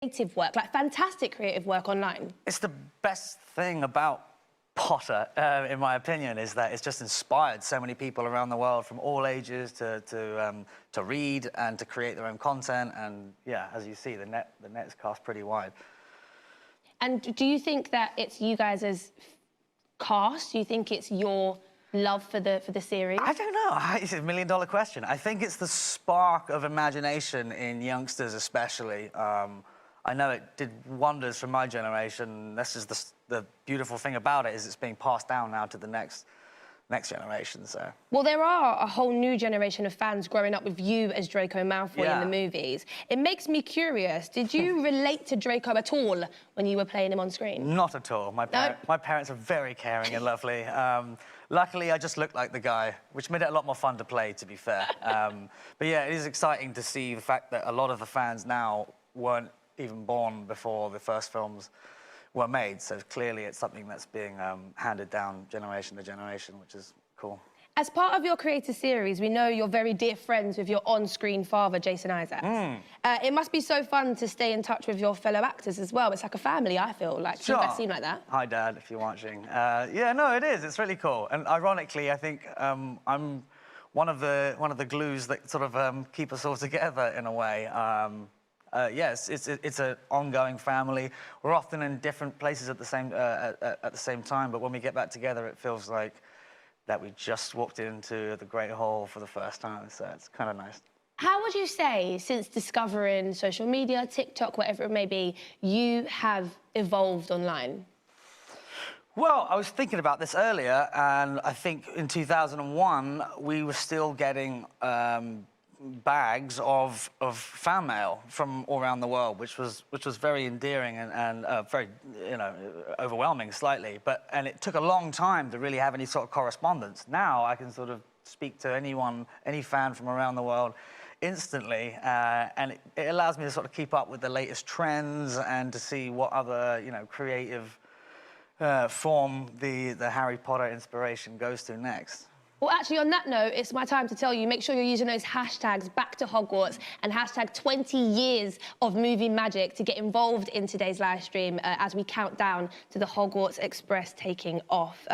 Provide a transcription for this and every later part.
creative work, like fantastic creative work online? It's the best thing about Potter, in my opinion, is that it's just inspired so many people around the world from all ages to read and to create their own content. And yeah, as you see, the net's cast pretty wide. And do you think that it's you guys as cast? Do you think it's your love for the series? I don't know. It's a million-dollar question. I think it's the spark of imagination in youngsters, especially. I know it did wonders for my generation. This is the beautiful thing about it, is it's being passed down now to the next generation, so. Well, there are a whole new generation of fans growing up with you as Draco Malfoy in the movies. It makes me curious, did you relate to Draco at all when you were playing him on screen? Not at all. My parents are very caring and lovely. Luckily, I just looked like the guy, which made it a lot more fun to play, to be fair. But yeah, it is exciting to see the fact that a lot of the fans now weren't even born before the first films were made, so clearly it's something that's being handed down generation to generation, which is cool. As part of your creator series, we know you're very dear friends with your on-screen father, Jason Isaacs. It must be so fun to stay in touch with your fellow actors as well. It's like a family, I feel. Like, sure. You guys seem like that. Hi, Dad, if you're watching. Yeah, no, it is. It's really cool. And ironically, I think I'm one of the glues that sort of keep us all together in a way. Yes, it's an ongoing family. We're often in different places at the same time, but when we get back together, it feels like that we just walked into the Great Hall for the first time, so it's kind of nice. How would you say, since discovering social media, TikTok, whatever it may be, you have evolved online? Well, I was thinking about this earlier, and I think in 2001, we were still getting bags of fan mail from all around the world, which was very endearing and very, you know, overwhelming slightly. And it took a long time to really have any sort of correspondence. Now I can sort of speak to anyone, any fan from around the world instantly, and it allows me to sort of keep up with the latest trends and to see what other, you know, creative form the Harry Potter inspiration goes to next. Well, actually, on that note, it's my time to tell you, make sure you're using those hashtags back to Hogwarts and hashtag 20 years of movie magic to get involved in today's live stream as we count down to the Hogwarts Express taking off.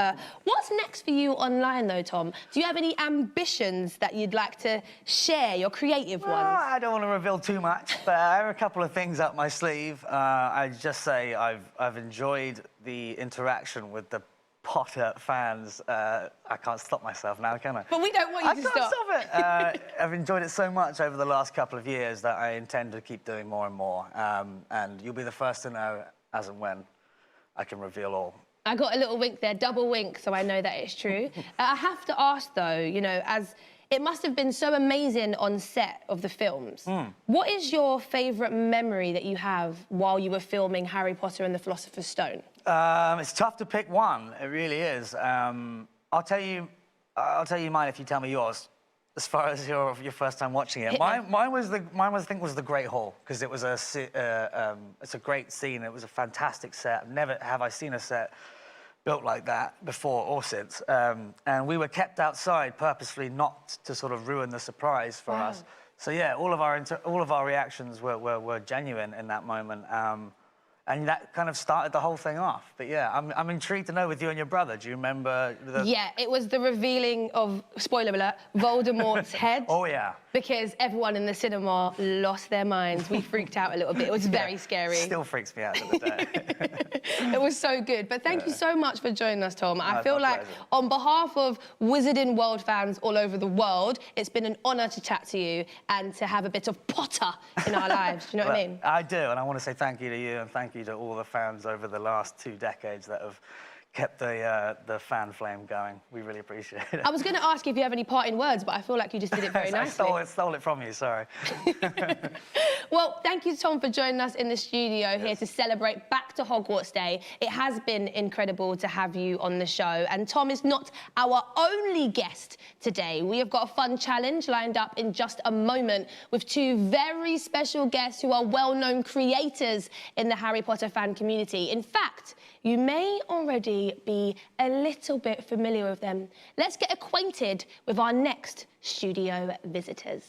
What's next for you online, though, Tom? Do you have any ambitions that you'd like to share, your creative ones? I don't want to reveal too much, but I have a couple of things up my sleeve. I'd just say I've enjoyed the interaction with the Potter fans. I can't stop myself now, can I? But we don't want you to stop. I can't stop it. I've enjoyed it so much over the last couple of years that I intend to keep doing more and more. And you'll be the first to know as and when I can reveal all. I got a little wink there, double wink, so I know that it's true. I have to ask, though, you know, as it must have been so amazing on set of the films. What is your favourite memory that you have while you were filming Harry Potter and the Philosopher's Stone? It's tough to pick one. It really is. I'll tell you mine if you tell me yours. As far as your first time watching it, mine was I think was the Great Hall, because it was it's a great scene. It was a fantastic set. Never have I seen a set built like that before or since. And we were kept outside purposefully, not to sort of ruin the surprise for us. So yeah, all of our reactions were genuine in that moment. And that kind of started the whole thing off. But yeah, I'm intrigued to know with you and your brother, do you remember the... Yeah, it was the revealing of, spoiler alert, Voldemort's head. Oh, yeah. Because everyone in the cinema lost their minds. We freaked out a little bit. It was very scary. Still freaks me out to the day. It was so good. But thank you so much for joining us, Tom. I feel like on behalf of Wizarding World fans all over the world, it's been an honour to chat to you and to have a bit of Potter in our lives. Do you know what I mean? I do, and I want to say thank you to you and thank you to all the fans over the last 2 decades that have kept the fan flame going. We really appreciate it. I was going to ask if you have any parting words, but I feel like you just did it very nicely. I stole it from you, sorry. Well, thank you, Tom, for joining us in the studio here to celebrate Back to Hogwarts Day. It has been incredible to have you on the show. And Tom is not our only guest today. We have got a fun challenge lined up in just a moment with 2 very special guests who are well-known creators in the Harry Potter fan community. In fact, you may already be a little bit familiar with them. Let's get acquainted with our next studio visitors.